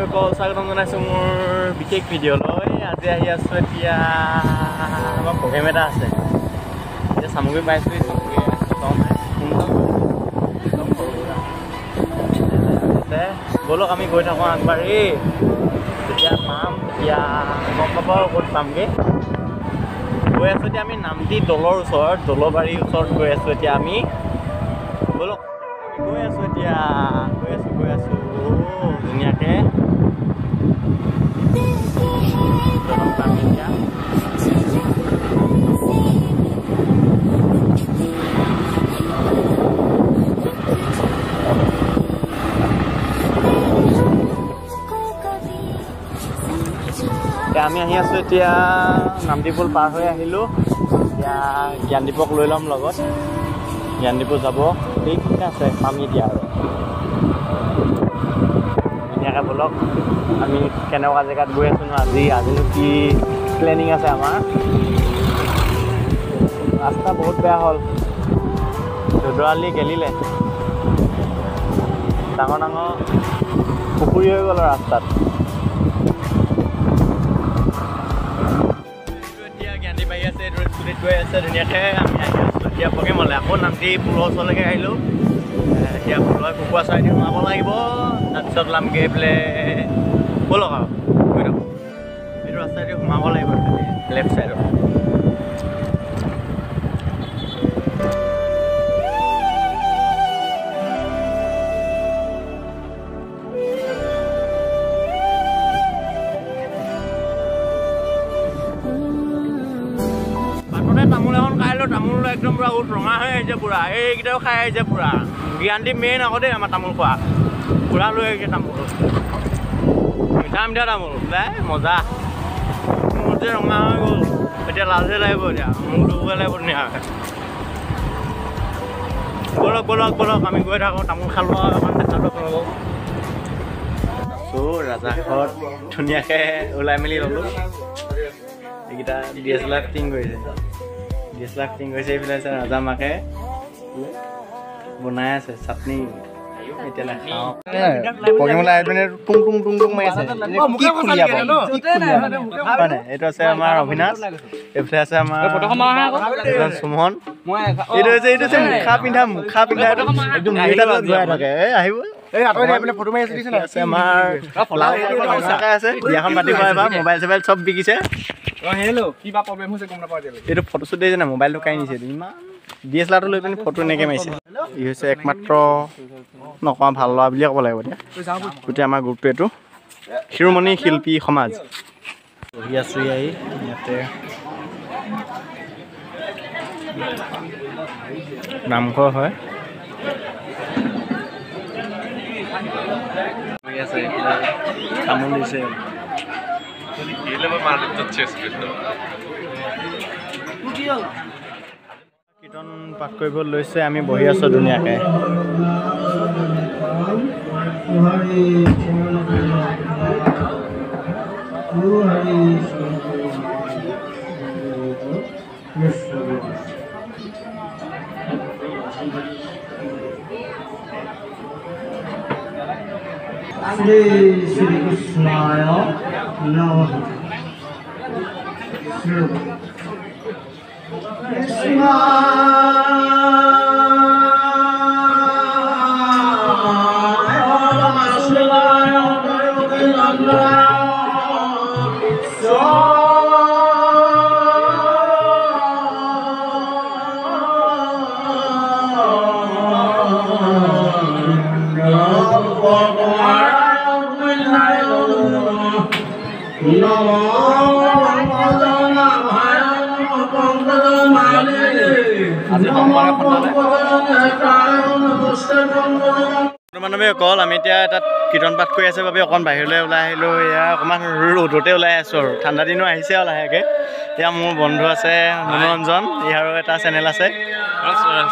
স্বাগতম জনাইছোঁ মোৰ বিশেষ ভিডিঅ'লৈ। আজি আহি আছোঁ এতিয়া আমাৰ প্ৰগ্ৰেম এটা আছে। এতিয়া চামগুৰি পাইছোঁ, চামগুৰি ব'লক আমি গৈ থাকোঁ আগবাঢ়ি। যেতিয়া পাম তেতিয়া গম পাব ক'ত পামগৈ। গৈ আছোঁ এতিয়া আমি নামটি দলৰ ওচৰত, দলবাৰীৰ ওচৰত গৈ আছোঁ এতিয়া আমি। ব'লক গৈ আছোঁ এতিয়া, গৈ আছোঁ ধুনীয়াকৈ। আমি আহি আছোঁ এতিয়া নামটি পুল পাৰ হৈ আহিলোঁ। এতিয়া জ্ঞানদীপক লৈ ল'ম লগত, জ্ঞানদীপো যাব। এইখিনিতে আছে পামি এতিয়া আৰু ধুনীয়াকৈ। ব'লক আমি কেনেকুৱা জেগাত গৈ আছোঁ নো আজিনো কি প্লেনিং আছে আমাৰ। ৰাস্তা বহুত বেয়া হ'ল, ধুদৰালি গেলিলে, ডাঙৰ ডাঙৰ পুখুৰী হৈ গ'ল ৰাস্তাত। গৈ আছে ধুনীয়াকৈ। আমি আহি আছোঁ এতিয়া প্ৰগ্ৰেমলৈ। আকৌ নামটি পুলৰ ওচৰলৈকে আহিলোঁ। এতিয়া পুলৰ কুকুৰা চাইডে সোমাব লাগিব, তাৰপিছত ওলামগৈ এইফালে। ব'লক আৰু গৈ থাকোঁ। এইটো ৰাস্তাইদি সোমাব লাগিব লেফ্ট চাইডত। তামোল এখন খাই লো, তামোল একদম পুৰা উঠ ৰঙা হৈ আহিছে পুৰা। এইকেইটাও খাই আহিছে পুৰা। জ্ঞানদীপ মেইন আকৌ দেই আমাৰ তামোল খোৱা, পুৰা লৈ আহিছে তামোল, মিঠা মিঠা তামোল। মজা। মোৰ যে ৰঙা হৈ গ'ল, এতিয়া লাজে লাগিব, এতিয়া মোক ধুবগৈ লাগিব ধুনীয়াকৈ। ব'লক আমি গৈ থাকোঁ। তামোল খালোঁ আৰু এখন দেখালোঁ আপোনালোকক। ৰাজাঘৰত ধুনীয়াকৈ ওলাই মেলি ল'লোঁ। এইকেইটা DSLR ফিটিং কৰিছে, এইফালে আছে ৰাজা মাকে বনাই আছে চাটনি। এতিয়া নাখাওঁ। এইটো আছে আমাৰ অভিনাশ, এইফালে আছে আমাৰ সুমন। এইটো হৈছে মুখা পিন্ধা একদম আহিব। বিয়াখন পাতিব এবাৰ, মোবাইল চোবাইল চব বিকিছে। এইটো ফটোশ্বুট দিছে নে, মোবাইলটো কাঢ়ি নিছে। ইমান DSLRটো লৈ পিনি ফটো এনেকৈ মাৰিছে। ই হৈছে একমাত্ৰ নকওঁ ভাল ল'ৰা বুলিয়ে ক'ব লাগিব। এতিয়া গোটেই আমাৰ গ্ৰুপটো এইটো শিৰোমণি শিল্পী সমাজ। বহি আছোঁ আহি ইয়াতে। নামঘৰ হয়। তামোল দিছে। কীৰ্তন পাঠ কৰিব লৈছে, আমি বহি আছোঁ ধুনীয়াকৈ। শ্ৰী শ্ৰীকৃষ্ণায় নমঃ। কৃষ্ণ মানৱে অকল আমি এতিয়া তাত কীৰ্তন পাঠ কৰি আছে বাবে অকণ বাহিৰলৈ ওলাই আহিলোঁ। এয়া অকণমান ৰ'দতে ওলাই আছোঁ আৰু ঠাণ্ডা দিনো আহিছে আৰু লাহেকৈ। এতিয়া মোৰ বন্ধু আছে মনোৰঞ্জন, ইয়াৰো এটা চেনেল আছে,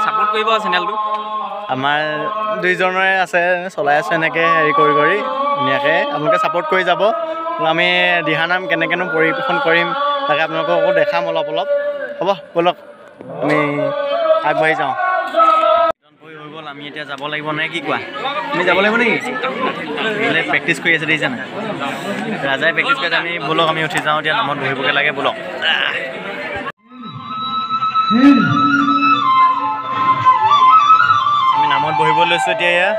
ছাপোৰ্ট কৰিব চেনেলটো। আমাৰ দুইজনৰে আছে, চলাই আছোঁ এনেকৈ হেৰি কৰি ধুনীয়াকৈ। আপোনালোকে ছাপোৰ্ট কৰি যাব। আমি দিহানাম কেনেকৈনো পৰিৱেশন কৰিম তাকে আপোনালোকক দেখাম অলপ। হ'ব ব'লক আমি আগবাঢ়ি যাওঁ। হৈ গ'ল আমি এতিয়া যাব লাগিব নে কি কোৱা আমি যাব লাগিব নেকি প্ৰেক্টিচ কৰি আছে দেখিছা নাই ৰাজাই প্ৰেক্টিচ কৰি আমি বলক আমি উঠি যাওঁ এতিয়া নামত বহিবগৈ লাগে বলক আমি নামত বহিব লৈছোঁ এতিয়া এয়া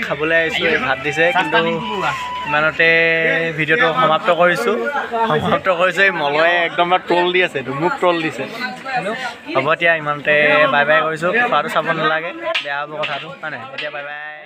খাবলৈ আহিছোঁ ভাত দিছে কিন্তু ইমানতে ভিডিঅ'টো সমাপ্ত কৰিছোঁ এই মলয়ে একদম ট্ৰল দি আছে মোক ট্ৰল দিছে হ'ব এতিয়া ইমানতে বাই বাই কৰিছোঁ খোৱাটো চাব নালাগে বেয়া হ'ব কথাটো হয় নাই এতিয়া বাই বাই